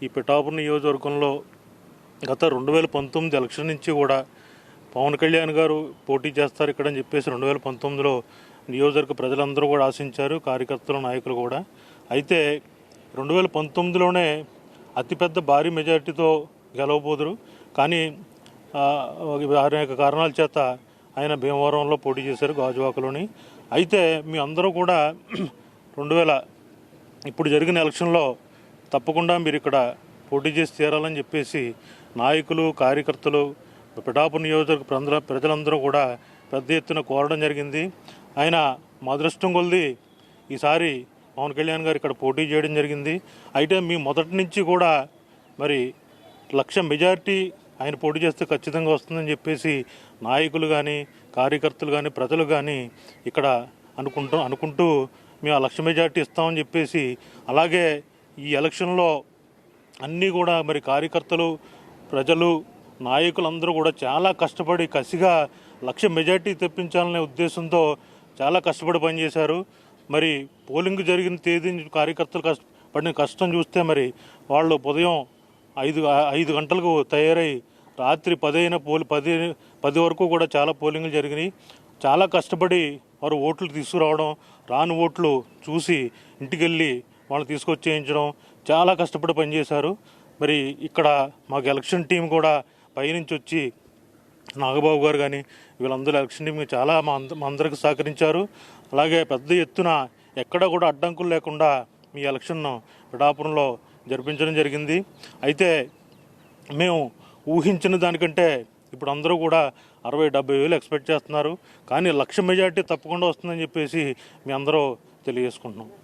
ఈ పిఠాపురం నియోజకవర్గంలో గత 2019 ఎలక్షన్ నుంచి కూడా పవన్ కళ్యాణ్ గారు పోటీ చేస్తారు ఇక్కడ అని చెప్పేసి 2019లో నియోజకవర్గ ప్రజలందరూ కూడా ఆశించారు, కార్యకర్తలు నాయకులు కూడా. అయితే 2019లోనే అతిపెద్ద భారీ మెజారిటీతో గెలవబోదురు. కానీ అనేక కారణాల చేత ఆయన భీమవరంలో పోటీ చేశారు, గాజువాకలోని. అయితే మీ అందరూ కూడా ఇప్పుడు జరిగిన ఎలక్షన్లో తప్పకుండా మీరు ఇక్కడ పోటీ చేసి తీరాలని చెప్పేసి నాయకులు, కార్యకర్తలు, పిఠాపురం నియోజకవర్గ ప్రజలందరూ కూడా పెద్ద ఎత్తున కోరడం జరిగింది. ఆయన మా అదృష్టం కొలిది ఈసారి పవన్ కళ్యాణ్ గారు ఇక్కడ పోటీ చేయడం జరిగింది. అయితే మీ మొదటి నుంచి కూడా మరి 1,00,000 మెజారిటీ ఆయన పోటీ చేస్తే ఖచ్చితంగా వస్తుందని చెప్పేసి నాయకులు కానీ, కార్యకర్తలు కానీ, ప్రజలు కానీ ఇక్కడ అనుకుంటూ మేము 1,00,000 మెజారిటీ ఇస్తామని చెప్పేసి, అలాగే ఈ ఎలక్షన్లో అన్నీ కూడా మరి కార్యకర్తలు, ప్రజలు, నాయకులందరూ కూడా చాలా కష్టపడి కసిగా 1,00,000 మెజారిటీ తెప్పించాలనే ఉద్దేశంతో చాలా కష్టపడి పనిచేశారు. మరి పోలింగ్ జరిగిన తేదీ కార్యకర్తలు పడిన కష్టం చూస్తే మరి వాళ్ళు ఉదయం 5 గంటలకు తయారై రాత్రి 10 వరకు కూడా చాలా పోలింగ్లు జరిగినాయి. చాలా కష్టపడి వారు ఓట్లు తీసుకురావడం, రాని ఓట్లు చూసి ఇంటికెళ్ళి వాళ్ళు తీసుకొచ్చేయించడం చాలా కష్టపడి పనిచేశారు. మరి ఇక్కడ మాకు ఎలక్షన్ టీం కూడా పైనుంచి వచ్చి నాగబాబు గారు కానీ వీళ్ళందరూ ఎలక్షన్ టీంకి చాలా మా అందరికి సహకరించారు. అలాగే పెద్ద ఎత్తున ఎక్కడ కూడా అడ్డంకులు లేకుండా మీ ఎలక్షన్ను పిఠాపురంలో జరిపించడం జరిగింది. అయితే మేము ఊహించిన దానికంటే ఇప్పుడు అందరూ కూడా 60-70 వేలు ఎక్స్పెక్ట్ చేస్తున్నారు. కానీ 1,00,000 మెజారిటీ తప్పకుండా వస్తుందని చెప్పేసి మీ అందరూ తెలియజేసుకుంటున్నాం.